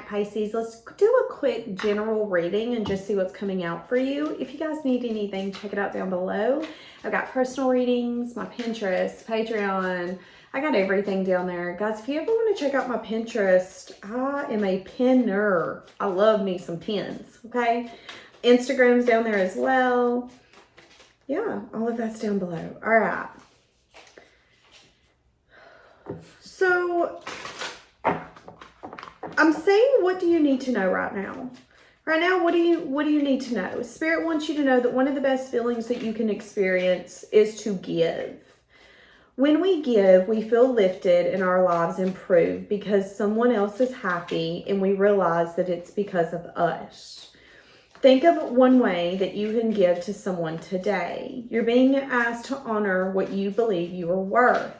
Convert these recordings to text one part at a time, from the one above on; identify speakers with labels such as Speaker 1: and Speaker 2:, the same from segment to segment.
Speaker 1: Pisces. Let's do a quick general reading and just see what's coming out for you. If you guys need anything, check it out down below. I've got personal readings, my Pinterest, Patreon. I got everything down there. Guys, if you ever want to check out my Pinterest, I am a pinner. I love me some pins, okay? Instagram's down there as well. Yeah, all of that's down below. All right. So I'm saying, what do you need to know right now? Right now, what do you need to know? Spirit wants you to know that one of the best feelings that you can experience is to give. When we give, we feel lifted and our lives improve because someone else is happy and we realize that it's because of us. Think of one way that you can give to someone today. You're being asked to honor what you believe you are worth.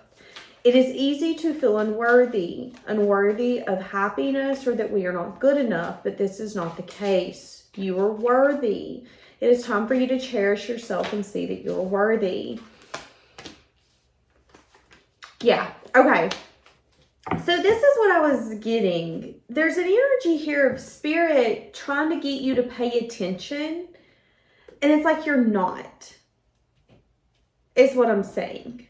Speaker 1: It is easy to feel unworthy of happiness, or that we are not good enough, but this is not the case. You are worthy. It is time for you to cherish yourself and see that you're worthy. Yeah, okay. So this is what I was getting. There's an energy here of Spirit trying to get you to pay attention, and it's like you're not, is what I'm saying.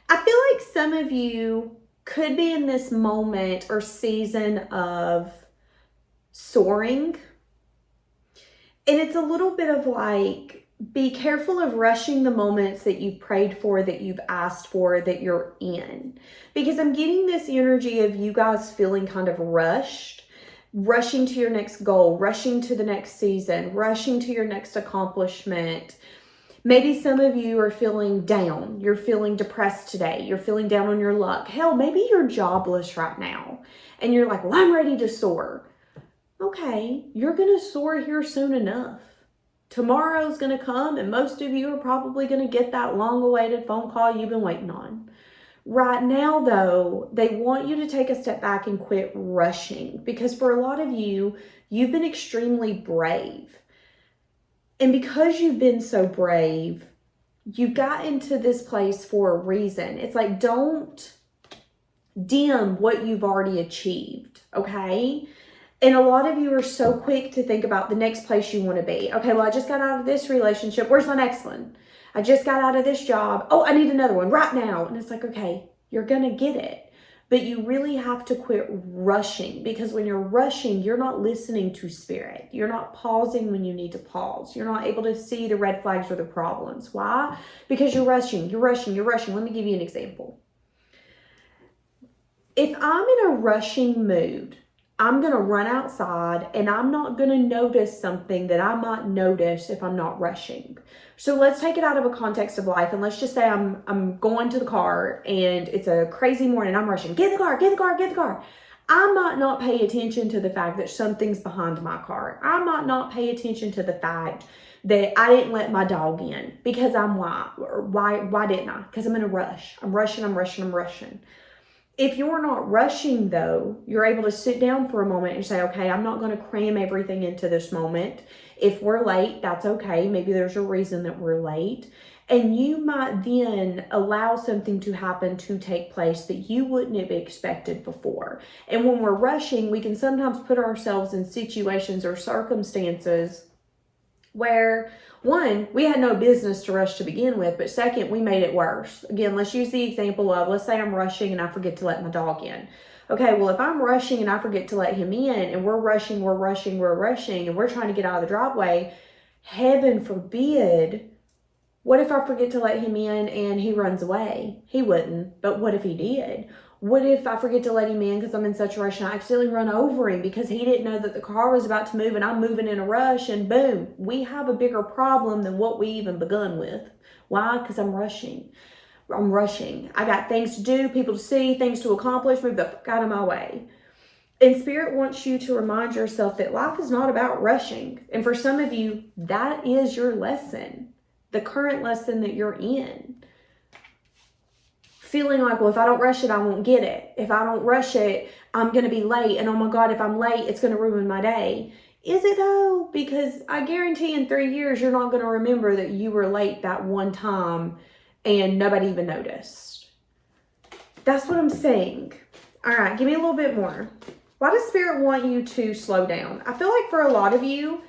Speaker 1: I feel like some of you could be in this moment or season of soaring. And it's a little bit of like, be careful of rushing the moments that you've prayed for, that you've asked for, that you're in. Because I'm getting this energy of you guys feeling kind of rushed, rushing to your next goal, rushing to the next season, rushing to your next accomplishment. Maybe some of you are feeling down. You're feeling depressed today. You're feeling down on your luck. Hell, maybe you're jobless right now. And you're like, well, I'm ready to soar. Okay, you're going to soar here soon enough. Tomorrow's going to come, and most of you are probably going to get that long-awaited phone call you've been waiting on. Right now, though, they want you to take a step back and quit rushing. Because for a lot of you, you've been extremely brave. And because you've been so brave, you got into this place for a reason. It's like, don't dim what you've already achieved, okay? And a lot of you are so quick to think about the next place you want to be. Okay, well, I just got out of this relationship. Where's my next one? I just got out of this job. Oh, I need another one right now. And it's like, okay, you're going to get it. But you really have to quit rushing, because when you're rushing, you're not listening to Spirit. You're not pausing when you need to pause. You're not able to see the red flags or the problems. Why? Because you're rushing. Let me give you an example. If I'm in a rushing mood, I'm going to run outside and I'm not going to notice something that I might notice if I'm not rushing. So let's take it out of a context of life, and let's just say I'm going to the car and it's a crazy morning. I'm rushing. Get in the car. I might not pay attention to the fact that something's behind my car. I might not pay attention to the fact that I didn't let my dog in because why didn't I? Because I'm in a rush. I'm rushing. If you're not rushing, though, you're able to sit down for a moment and say, okay, I'm not going to cram everything into this moment. If we're late, that's okay. Maybe there's a reason that we're late. And you might then allow something to happen to take place that you wouldn't have expected before. And when we're rushing, we can sometimes put ourselves in situations or circumstances where, one, we had no business to rush to begin with, but second, we made it worse. Again, let's use the example of, let's say I'm rushing and I forget to let my dog in. Okay, well, if I'm rushing and I forget to let him in, and we're rushing, and we're trying to get out of the driveway, heaven forbid, what if I forget to let him in and he runs away? He wouldn't, but what if he did? What if I forget to let him in because I'm in such a rush and I accidentally run over him because he didn't know that the car was about to move and I'm moving in a rush, and boom, we have a bigger problem than what we even begun with. Why? Because I'm rushing. I got things to do, people to see, things to accomplish, move the fuck out of my way. And Spirit wants you to remind yourself that life is not about rushing. And for some of you, that is your lesson, the current lesson that you're in. Feeling like, well, if I don't rush it, I won't get it. If I don't rush it, I'm going to be late. And oh my God, if I'm late, it's going to ruin my day. Is it though? Because I guarantee in 3 years, you're not going to remember that you were late that one time and nobody even noticed. That's what I'm saying. All right, give me a little bit more. Why does Spirit want you to slow down? I feel like for a lot of you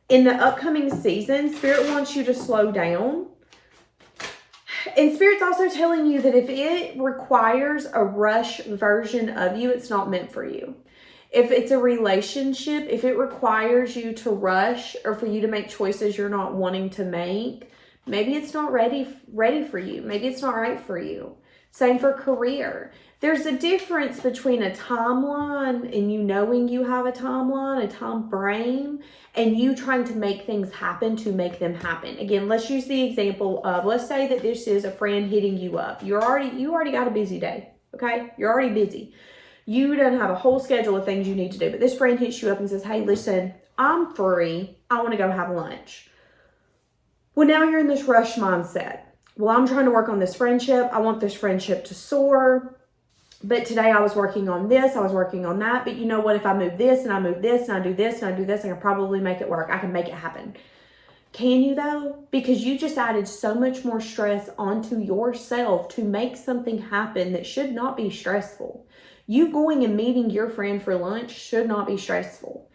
Speaker 1: in the upcoming season, Spirit wants you to slow down. And Spirit's also telling you that if it requires a rush version of you, it's not meant for you. If it's a relationship, if it requires you to rush or for you to make choices you're not wanting to make, maybe it's not ready for you. Maybe it's not right for you. Same for career. There's a difference between a timeline and you knowing you have a timeline, a time frame, and you trying to make things happen to make them happen. Again, let's use the example of, let's say that this is a friend hitting you up. You already got a busy day, okay? You're already busy. You don't have a whole schedule of things you need to do, but this friend hits you up and says, hey, listen, I'm free. I want to go have lunch. Well, now you're in this rush mindset. Well, I'm trying to work on this friendship. I want this friendship to soar. But today I was working on this, I was working on that. But you know what? If I move this and I move this and I do this and I do this, I can probably make it work. I can make it happen. Can you though? Because you just added so much more stress onto yourself to make something happen that should not be stressful. You going and meeting your friend for lunch should not be stressful.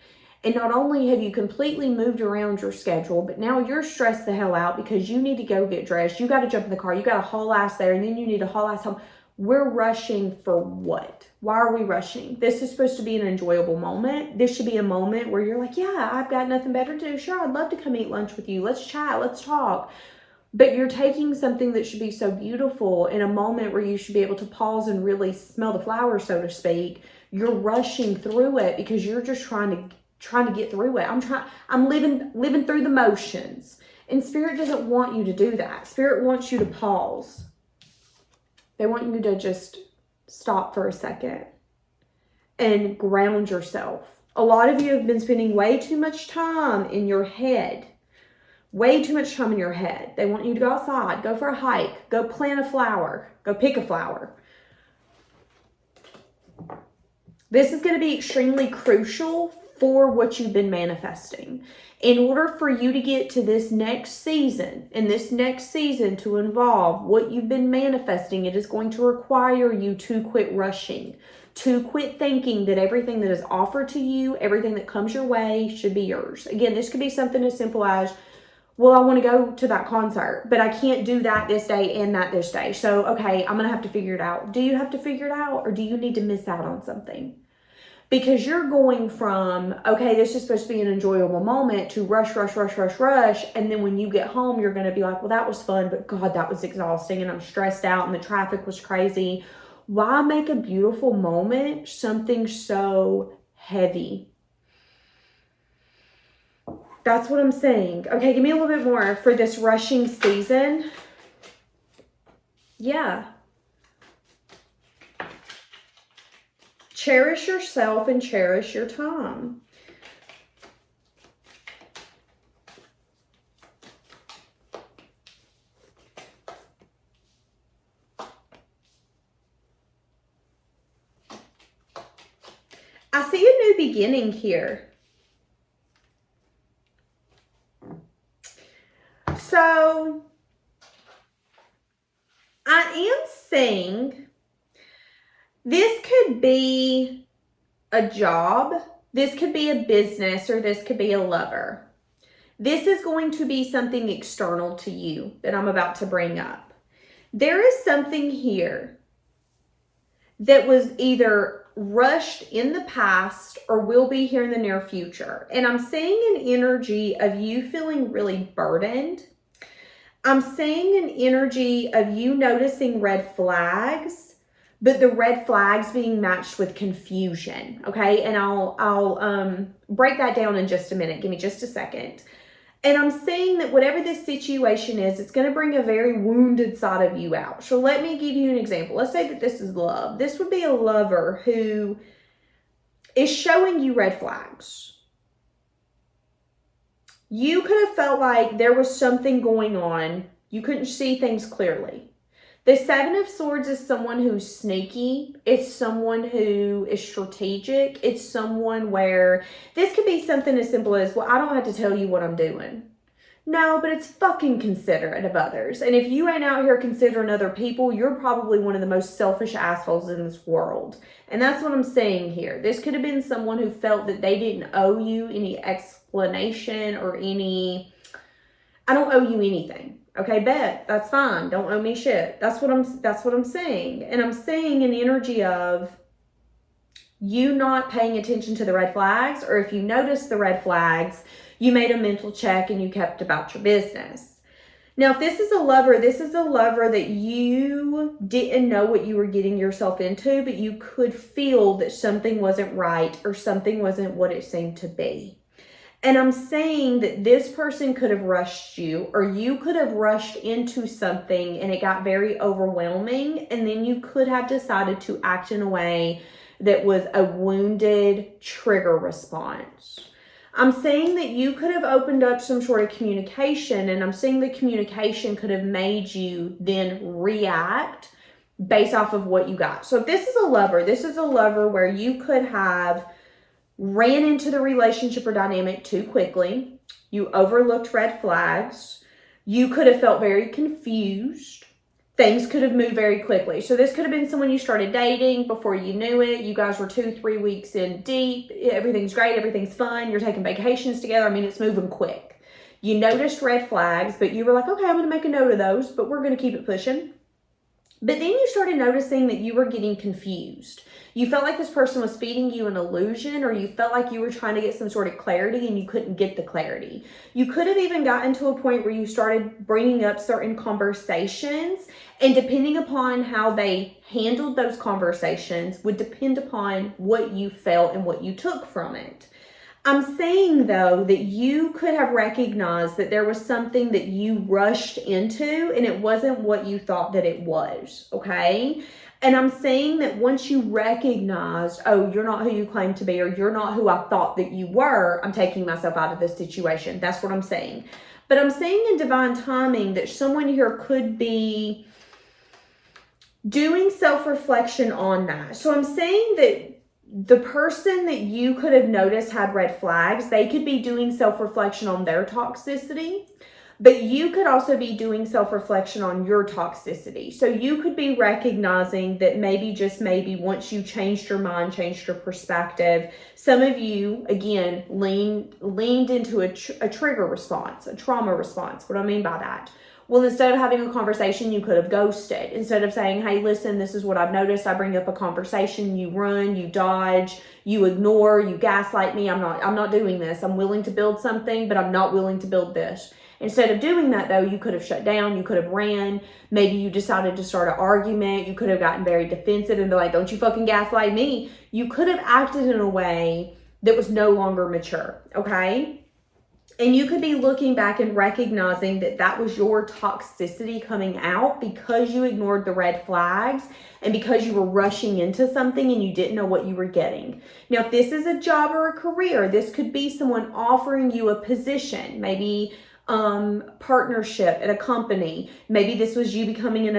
Speaker 1: And not only have you completely moved around your schedule, but now you're stressed the hell out because you need to go get dressed. You got to jump in the car. You got to haul ass there and then you need to haul ass home. We're rushing for what? Why are we rushing? This is supposed to be an enjoyable moment. This should be a moment where you're like, yeah, I've got nothing better to do. Sure, I'd love to come eat lunch with you. Let's chat. Let's talk. But you're taking something that should be so beautiful in a moment where you should be able to pause and really smell the flowers, so to speak. You're rushing through it because you're just trying to get through it. I'm living through the motions. And Spirit doesn't want you to do that. Spirit wants you to pause. They want you to just stop for a second and ground yourself. A lot of you have been spending way too much time in your head. Way too much time in your head. They want you to go outside, go for a hike, go plant a flower, go pick a flower. This is going to be extremely crucial for what you've been manifesting. In order for you to get to this next season, and this next season to involve what you've been manifesting, it is going to require you to quit rushing, to quit thinking that everything that is offered to you, everything that comes your way should be yours. Again, this could be something as simple as, well, I want to go to that concert, but I can't do that this day and that this day. So, okay, I'm going to have to figure it out. Do you have to figure it out or do you need to miss out on something? Because you're going from, okay, this is supposed to be an enjoyable moment to rush. And then when you get home, you're going to be like, well, that was fun, but God, that was exhausting and I'm stressed out and the traffic was crazy. Why make a beautiful moment something so heavy? That's what I'm saying. Okay, give me a little bit more for this rushing season. Yeah. Cherish yourself and cherish your time. I see a new beginning here. So, I am saying this could be a job, this could be a business, or this could be a lover. This is going to be something external to you that I'm about to bring up. There is something here that was either rushed in the past or will be here in the near future. And I'm seeing an energy of you feeling really burdened. I'm seeing an energy of you noticing red flags, but the red flags being matched with confusion, okay? And I'll break that down in just a minute. Give me just a second. And I'm saying that whatever this situation is, it's going to bring a very wounded side of you out. So let me give you an example. Let's say that this is love. This would be a lover who is showing you red flags. You could have felt like there was something going on. You couldn't see things clearly. The Seven of Swords is someone who's sneaky. It's someone who is strategic. It's someone where this could be something as simple as, well, I don't have to tell you what I'm doing. No, but it's fucking considerate of others. And if you ain't out here considering other people, you're probably one of the most selfish assholes in this world. And that's what I'm saying here. This could have been someone who felt that they didn't owe you any explanation or any, I don't owe you anything. Okay, bet. That's fine. Don't owe me shit. That's what I'm saying. And I'm saying an energy of you not paying attention to the red flags, or if you notice the red flags, you made a mental check and you kept about your business. Now, if this is a lover that you didn't know what you were getting yourself into, but you could feel that something wasn't right or something wasn't what it seemed to be. And I'm saying that this person could have rushed you, or you could have rushed into something and it got very overwhelming, and then you could have decided to act in a way that was a wounded trigger response. I'm saying that you could have opened up some sort of communication, and I'm saying the communication could have made you then react based off of what you got. So if this is a lover where you could have ran into the relationship or dynamic too quickly. You overlooked red flags. You could have felt very confused. Things could have moved very quickly. So this could have been someone you started dating before you knew it. You guys were 2-3 weeks in deep. Everything's great. Everything's fun. You're taking vacations together. I mean, it's moving quick. You noticed red flags, but you were like, okay, I'm going to make a note of those, but we're going to keep it pushing. But then you started noticing that you were getting confused. You felt like this person was feeding you an illusion, or you felt like you were trying to get some sort of clarity and you couldn't get the clarity. You could have even gotten to a point where you started bringing up certain conversations, and depending upon how they handled those conversations would depend upon what you felt and what you took from it. I'm saying, though, that you could have recognized that there was something that you rushed into and it wasn't what you thought that it was, okay? And I'm saying that once you recognized, oh, you're not who you claim to be, or you're not who I thought that you were, I'm taking myself out of this situation. That's what I'm saying. But I'm saying in divine timing that someone here could be doing self-reflection on that. So I'm saying that the person that you could have noticed had red flags, they could be doing self-reflection on their toxicity, but you could also be doing self-reflection on your toxicity. So you could be recognizing that maybe, just maybe, once you changed your mind, changed your perspective, some of you, again, leaned into a trigger response, a trauma response. What do I mean by that? Well, instead of having a conversation, you could have ghosted. Instead of saying, hey, listen, this is what I've noticed. I bring up a conversation, you run, you dodge, you ignore, you gaslight me. I'm not doing this. I'm willing to build something, but I'm not willing to build this. Instead of doing that, though, you could have shut down, you could have ran. Maybe you decided to start an argument. You could have gotten very defensive and be like, don't you fucking gaslight me. You could have acted in a way that was no longer mature, okay? And you could be looking back and recognizing that that was your toxicity coming out because you ignored the red flags and because you were rushing into something and you didn't know what you were getting. Now, if this is a job or a career, this could be someone offering you a position, maybe partnership at a company. Maybe this was you becoming an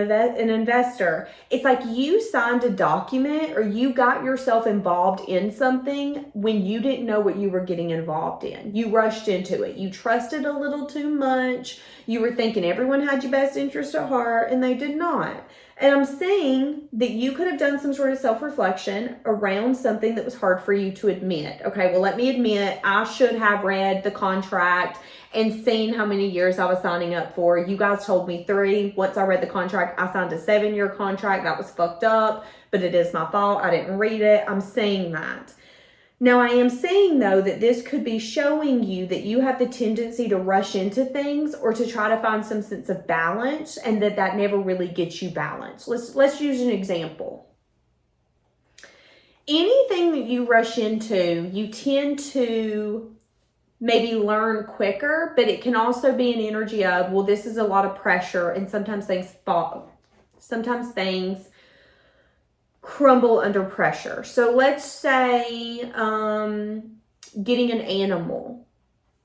Speaker 1: investor. It's like you signed a document or you got yourself involved in something when you didn't know what you were getting involved in. You rushed into it. You trusted a little too much. You were thinking everyone had your best interest at heart, and they did not. And I'm saying that you could have done some sort of self-reflection around something that was hard for you to admit. Okay, well, let me admit, I should have read the contract and seen how many years I was signing up for. You guys told me 3. Once I read the contract, I signed a 7-year contract. That was fucked up, but it is my fault. I didn't read it. I'm saying that. Now, I am saying, though, that this could be showing you that you have the tendency to rush into things or to try to find some sense of balance, and that never really gets you balanced. Let's use an example. Anything that you rush into, you tend to maybe learn quicker, but it can also be an energy of, well, this is a lot of pressure, and sometimes things fall. Sometimes things crumble under pressure. So let's say getting an animal.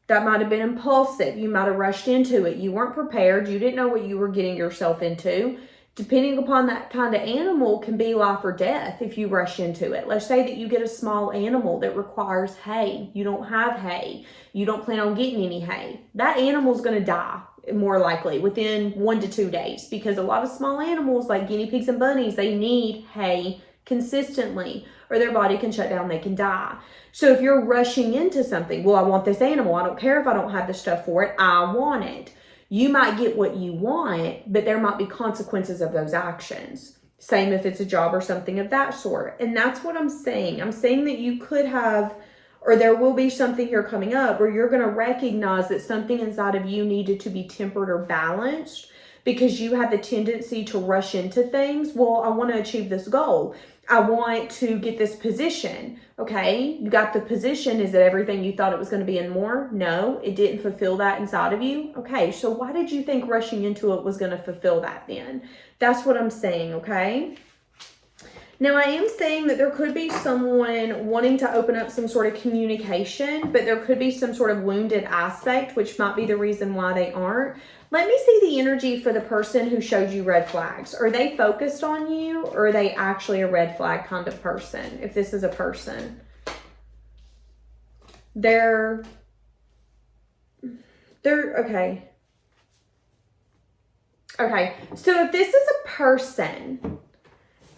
Speaker 1: That might have been impulsive. You might have rushed into it. You weren't prepared. You didn't know what you were getting yourself into. depending upon that kind of animal, can be life or death if you rush into it. Let's say that you get a small animal that requires hay. You don't have hay. You don't plan on getting any hay. That animal's going to die more likely within 1 to 2 days, because a lot of small animals like guinea pigs and bunnies, they need hay consistently or their body can shut down, they can die. So if you're rushing into something, well, I want this animal, I don't care if I don't have the stuff for it, I want it. You might get what you want, but there might be consequences of those actions. Same if it's a job or something of that sort. And that's what I'm saying. I'm saying that you could have, or there will be something here coming up where you're going to recognize that something inside of you needed to be tempered or balanced because you had the tendency to rush into things. Well, I want to achieve this goal. I want to get this position. Okay, you got the position. Is it everything you thought it was going to be and more? No, it didn't fulfill that inside of you. Okay, so why did you think rushing into it was going to fulfill that then? That's what I'm saying, okay? Now, I am saying that there could be someone wanting to open up some sort of communication, but there could be some sort of wounded aspect, which might be the reason why they aren't. Let me see the energy for the person who showed you red flags. Are they focused on you, or are they actually a red flag kind of person? If this is a person, they're okay. Okay, so if this is a person,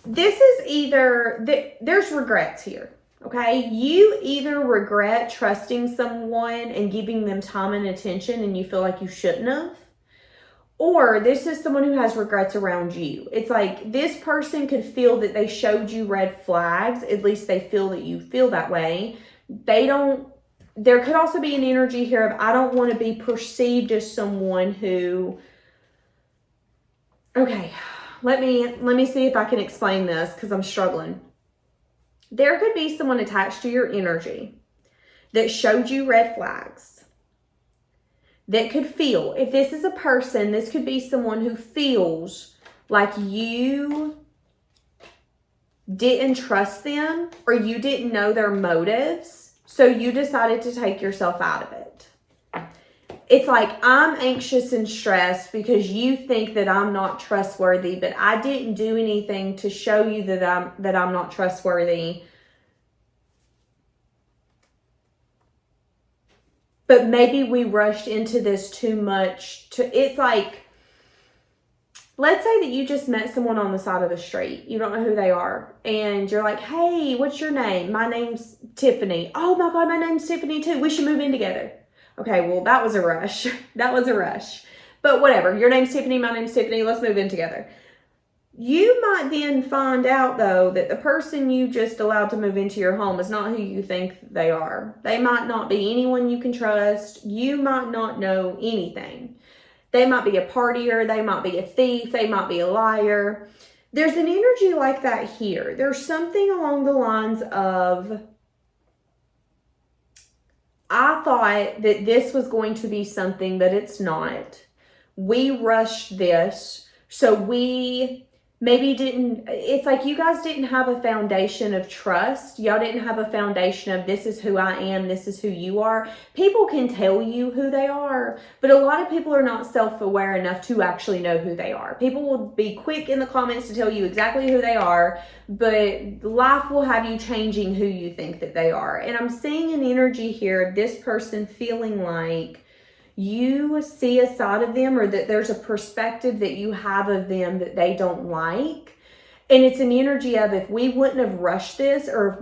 Speaker 1: this is either, there's regrets here, okay? You either regret trusting someone and giving them time and attention and you feel like you shouldn't have, or this is someone who has regrets around you. It's like this person could feel that they showed you red flags, at least they feel that you feel that way. There could also be an energy here of, I don't want to be perceived as someone who, okay, let me see if I can explain this because I'm struggling. There could be someone attached to your energy that showed you red flags, that could feel, if this is a person, this could be someone who feels like you didn't trust them or you didn't know their motives, so you decided to take yourself out of it. It's like, I'm anxious and stressed because you think that I'm not trustworthy, but I didn't do anything to show you that I'm not trustworthy. But maybe we rushed into this too much. It's like, let's say that you just met someone on the side of the street. You don't know who they are. And you're like, hey, what's your name? My name's Tiffany. Oh my God, my name's Tiffany too. We should move in together. Okay, well, that was a rush. That was a rush. But whatever. Your name's Tiffany, my name's Tiffany. Let's move in together. You might then find out, though, that the person you just allowed to move into your home is not who you think they are. They might not be anyone you can trust. You might not know anything. They might be a partier. They might be a thief. They might be a liar. There's an energy like that here. There's something along the lines of, I thought that this was going to be something that it's not. We rushed this, so we maybe didn't, it's like you guys didn't have a foundation of trust. Y'all didn't have a foundation of, this is who I am, this is who you are. People can tell you who they are, but a lot of people are not self-aware enough to actually know who they are. People will be quick in the comments to tell you exactly who they are, but life will have you changing who you think that they are. And I'm seeing an energy here of this person feeling like you see a side of them, or that there's a perspective that you have of them that they don't like. And it's an energy of, if we wouldn't have rushed this, or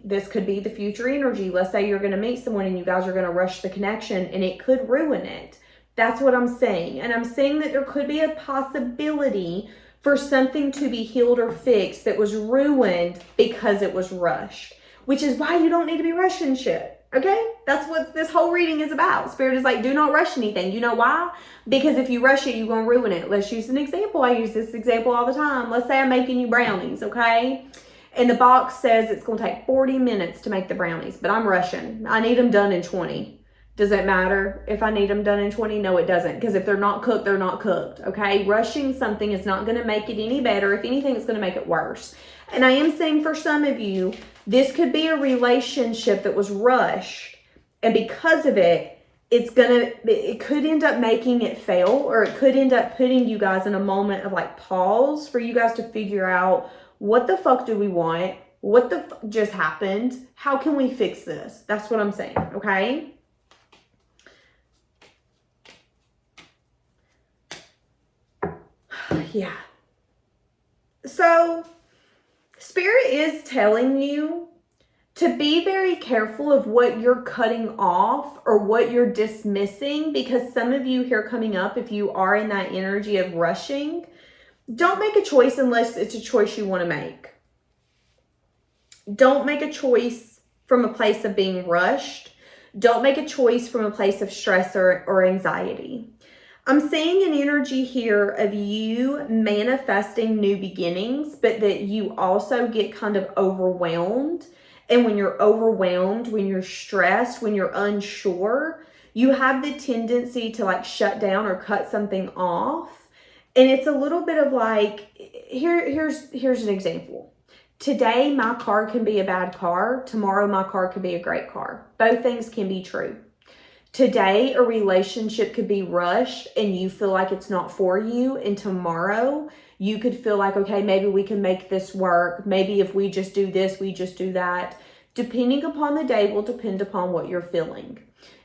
Speaker 1: this could be the future energy. Let's say you're going to meet someone and you guys are going to rush the connection and it could ruin it. That's what I'm saying. And I'm saying that there could be a possibility for something to be healed or fixed that was ruined because it was rushed, which is why you don't need to be rushing shit. Okay, that's what this whole reading is about. Spirit is like, do not rush anything. You know why? Because if you rush it, you're going to ruin it. Let's use an example. I use this example all the time. Let's say I'm making you brownies, okay? And the box says it's going to take 40 minutes to make the brownies, but I'm rushing. I need them done in 20. Does it matter if I need them done in 20? No, it doesn't. Because if they're not cooked, they're not cooked, okay? Rushing something is not going to make it any better. If anything, it's going to make it worse. And I am saying for some of you, this could be a relationship that was rushed, and because of it, it could end up making it fail, or it could end up putting you guys in a moment of like pause for you guys to figure out, what the fuck do we want? What the fuck just happened? How can we fix this? That's what I'm saying, okay? Yeah. So, Spirit is telling you to be very careful of what you're cutting off or what you're dismissing, because some of you here coming up, if you are in that energy of rushing, don't make a choice unless it's a choice you want to make. Don't make a choice from a place of being rushed. Don't make a choice from a place of stress or anxiety. I'm seeing an energy here of you manifesting new beginnings, but that you also get kind of overwhelmed. And when you're overwhelmed, when you're stressed, when you're unsure, you have the tendency to like shut down or cut something off. And it's a little bit of like, here's an example. Today, my car can be a bad car. Tomorrow, my car could be a great car. Both things can be true. Today, a relationship could be rushed and you feel like it's not for you. And tomorrow, you could feel like, okay, maybe we can make this work. Maybe if we just do this, we just do that. Depending upon the day will depend upon what you're feeling.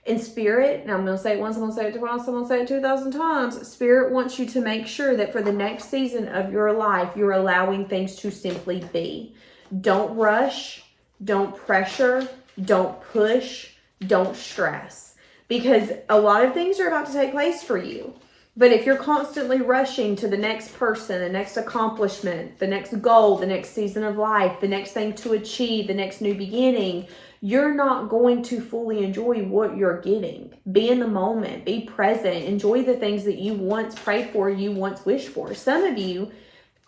Speaker 1: In Spirit, and I'm going to say it once, I'm going to say it twice, I'm going to say it 2,000 times. Spirit wants you to make sure that for the next season of your life, you're allowing things to simply be. Don't rush, don't pressure, don't push, don't stress. Because a lot of things are about to take place for you. But if you're constantly rushing to the next person, the next accomplishment, the next goal, the next season of life, the next thing to achieve, the next new beginning, you're not going to fully enjoy what you're getting. Be in the moment, be present, enjoy the things that you once prayed for, you once wished for. Some of you,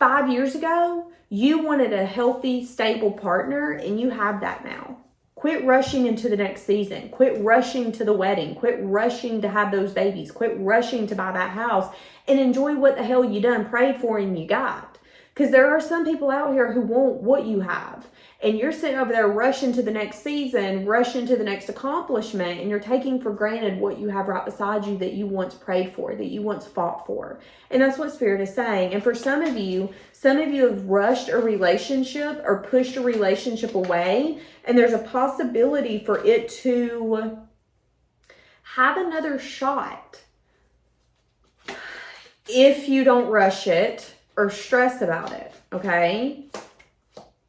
Speaker 1: 5 years ago, you wanted a healthy, stable partner, and you have that now. Quit rushing into the next season. Quit rushing to the wedding. Quit rushing to have those babies. Quit rushing to buy that house, and enjoy what the hell you done prayed for and you got. Because there are some people out here who want what you have. And you're sitting over there rushing to the next season, rushing to the next accomplishment, and you're taking for granted what you have right beside you that you once prayed for, that you once fought for. And that's what Spirit is saying. And for some of you have rushed a relationship or pushed a relationship away, and there's a possibility for it to have another shot if you don't rush it or stress about it, okay?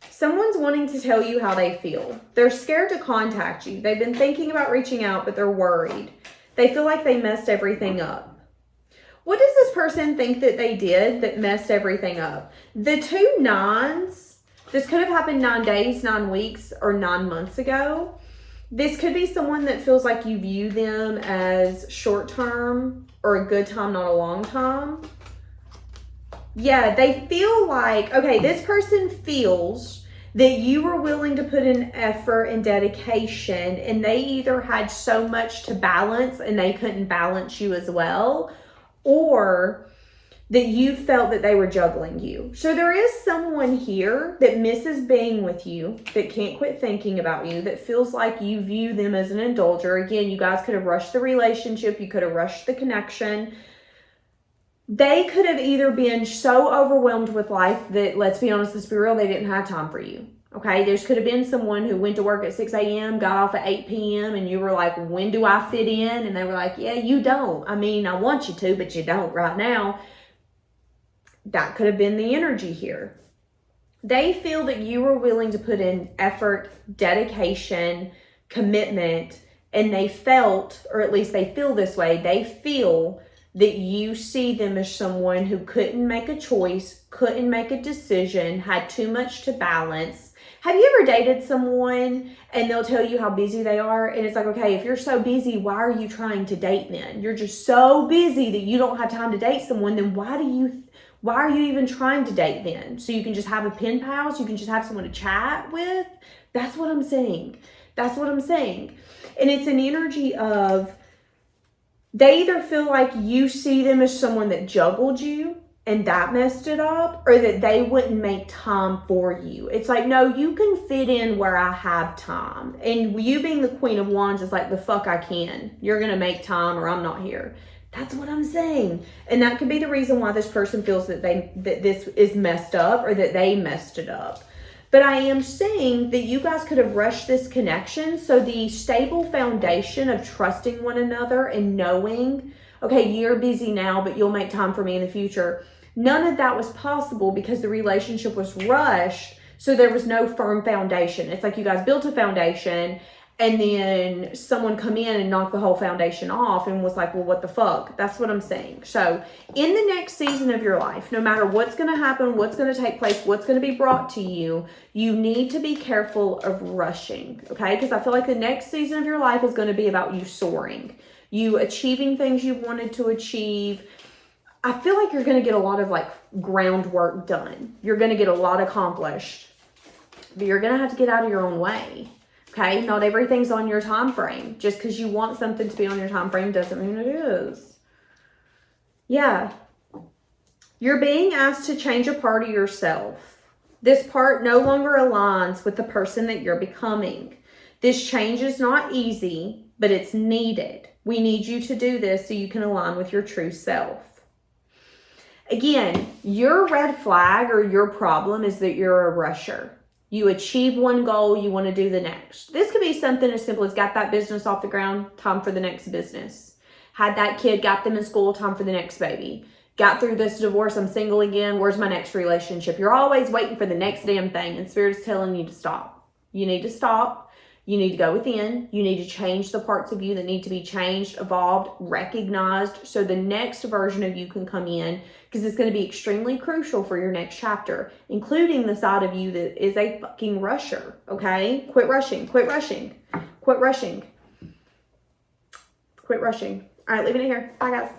Speaker 1: Someone's wanting to tell you how they feel. They're scared to contact you. They've been thinking about reaching out, but they're worried. They feel like they messed everything up. What does this person think that they did that messed everything up? The 2 9s, this could have happened 9 days, 9 weeks, or 9 months ago. This could be someone that feels like you view them as short-term or a good time, not a long time. Yeah, they feel like, okay, this person feels that you were willing to put in effort and dedication, and they either had so much to balance and they couldn't balance you as well, or that you felt that they were juggling you. So there is someone here that misses being with you, that can't quit thinking about you, that feels like you view them as an indulger. Again, you guys could have rushed the relationship, you could have rushed the connection. They could have either been so overwhelmed with life that, let's be honest, let's be real, they didn't have time for you. Okay, there could have been someone who went to work at 6 a.m., got off at 8 p.m., and you were like, when do I fit in? And they were like, yeah, you don't. I mean, I want you to, but you don't right now. That could have been the energy here. They feel that you were willing to put in effort, dedication, commitment, and they felt, or at least they feel this way, they feel that you see them as someone who couldn't make a choice, couldn't make a decision, had too much to balance. Have you ever dated someone and they'll tell you how busy they are? And it's like, okay, if you're so busy, why are you trying to date then? You're just so busy that you don't have time to date someone. Then why are you even trying to date then? So you can just have a pen pal, so you can just have someone to chat with? That's what I'm saying. That's what I'm saying. And it's an energy of, they either feel like you see them as someone that juggled you and that messed it up, or that they wouldn't make time for you. It's like, no, you can fit in where I have time. And you being the Queen of Wands is like, the fuck I can. You're going to make time or I'm not here. That's what I'm saying. And that could be the reason why this person feels that this is messed up, or that they messed it up. But I am saying that you guys could have rushed this connection. So the stable foundation of trusting one another and knowing, okay, you're busy now, but you'll make time for me in the future. None of that was possible because the relationship was rushed. So there was no firm foundation. It's like you guys built a foundation and then someone come in and knock the whole foundation off and was like, well, what the fuck? That's what I'm saying. So in the next season of your life, no matter what's going to happen, what's going to take place, what's going to be brought to you, you need to be careful of rushing, okay? Because I feel like the next season of your life is going to be about you soaring, you achieving things you wanted to achieve. I feel like you're going to get a lot of like groundwork done. You're going to get a lot accomplished, but you're going to have to get out of your own way. Okay, not everything's on your time frame. Just because you want something to be on your time frame doesn't mean it is. Yeah. You're being asked to change a part of yourself. This part no longer aligns with the person that you're becoming. This change is not easy, but it's needed. We need you to do this so you can align with your true self. Again, your red flag or your problem is that you're a rusher. You achieve one goal, you want to do the next. This could be something as simple as got that business off the ground, time for the next business. Had that kid, got them in school, time for the next baby. Got through this divorce, I'm single again, where's my next relationship? You're always waiting for the next damn thing, and Spirit's telling you to stop. You need to stop. You need to go within. You need to change the parts of you that need to be changed, evolved, recognized, so the next version of you can come in, because it's going to be extremely crucial for your next chapter, including the side of you that is a fucking rusher, okay? Quit rushing, quit rushing, quit rushing, quit rushing. All right, leaving it here. Bye, guys.